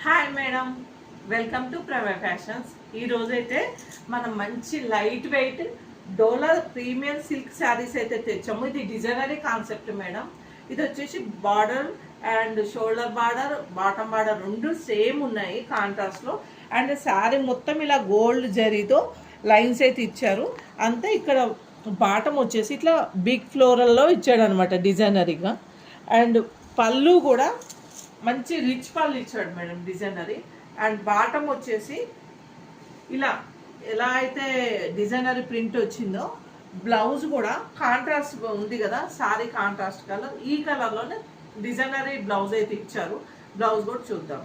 Hi madam, welcome to ప్రవే fashions. ఈ రోజైతే మనం మంచి లైట్ వెయిట్ డోలా ప్రీమియం సిల్క్ శారీస్ అయితే తెచ్చాము. ఇది డిజైనరీ కాన్సెప్ట్ మేడం. ఇది వచ్చేసి border and shoulder border, bottom border రెండు సేమ్ ఉన్నాయి కాంట్రాస్ట్లో. అండ్ శారీ మొత్తం ఇలా గోల్డ్ జరీతో లైన్స్ అయితే ఇచ్చారు. అంతే ఇక్కడ బాటమ్ వచ్చేసి ఇట్లా బిగ్ ఫ్లోరల్లో ఇచ్చాడు అనమాట డిజైనరీగా. అండ్ పళ్ళు కూడా మంచి రిచ్ పళ్ళు ఇచ్చాడు మేడం డిజైనరీ. అండ్ బాటమ్ వచ్చేసి ఇలా ఎలా అయితే డిజైనరీ ప్రింట్ వచ్చిందో, బ్లౌజ్ కూడా కాంట్రాస్ట్ ఉంది కదా, సారీ కాంట్రాస్ట్ కలర్, ఈ కలర్లోనే డిజైనరీ బ్లౌజ్ అయితే ఇచ్చారు. బ్లౌజ్ కూడా చూద్దాం.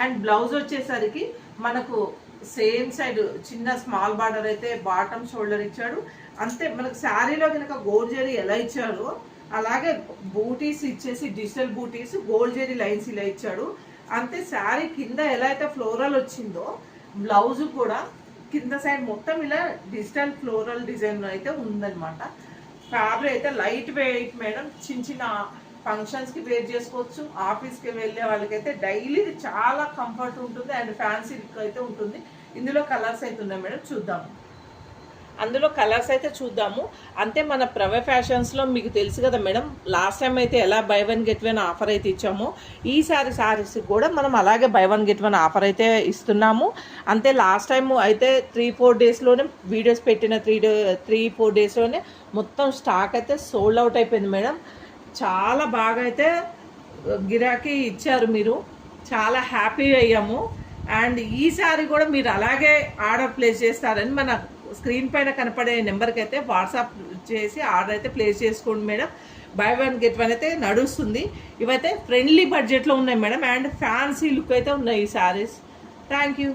అండ్ బ్లౌజ్ వచ్చేసరికి మనకు సేమ్ సైడ్ చిన్న స్మాల్ బార్డర్ అయితే బాటమ్ షోల్డర్ ఇచ్చాడు. అంతే మనకు శారీలో కనుక గోల్డ్ జరీ ఎలా ఇచ్చాడో అలాగే బూటీస్ ఇచ్చేసి డిజిటల్ బూటీస్ గోల్డ్ జరీ లైన్స్ ఇలా ఇచ్చాడు. అంతే శారీ కింద ఎలా అయితే ఫ్లోరల్ వచ్చిందో బ్లౌజ్ కూడా కింద సైడ్ మొత్తం ఇలా డిజిటల్ ఫ్లోరల్ డిజైన్ అయితే ఉందన్నమాట. ఫ్యాబ్రిక్ అయితే లైట్ వెయిట్ మేడం. చిన్న చిన్న ఫంక్షన్స్కి వేర్ చేసుకోవచ్చు. ఆఫీస్కి వెళ్ళే వాళ్ళకైతే డైలీ చాలా కంఫర్ట్ ఉంటుంది అండ్ ఫ్యాన్సీ లుక్ అయితే ఉంటుంది. ఇందులో కలర్స్ అయితే ఉన్నాయి మేడం, చూద్దాము. అందులో కలర్స్ అయితే చూద్దాము. అంతే మన ప్రవే ఫ్యాషన్స్లో మీకు తెలుసు కదా మేడం, లాస్ట్ టైం అయితే ఎలా by one get one offer అయితే ఇచ్చామో, ఈసారి శారీస్ కూడా మనం అలాగే by one get one offer అయితే ఇస్తున్నాము. అంతే లాస్ట్ టైం అయితే 3-4 డేస్లోనే వీడియోస్ పెట్టిన 3-4 డేస్లోనే మొత్తం స్టాక్ అయితే సోల్డ్ అవుట్ అయిపోయింది మేడం. చాలా బాగా అయితే గిరాకీ ఇచ్చారు మీరు, చాలా హ్యాపీ అయ్యాము. అండ్ ఈసారి కూడా మీరు అలాగే ఆర్డర్ ప్లేస్ చేస్తారని మన స్క్రీన్ పైన కనపడే నెంబర్కి అయితే వాట్సాప్ చేసి ఆర్డర్ అయితే ప్లేస్ చేసుకోండి madam. By one get one అయితే నడుస్తుంది. ఇవైతే ఫ్రెండ్లీ బడ్జెట్లో ఉన్నాయి మేడం. అండ్ ఫ్యాన్సీ లుక్ అయితే ఉన్నాయి ఈ శారీస్. Thank you.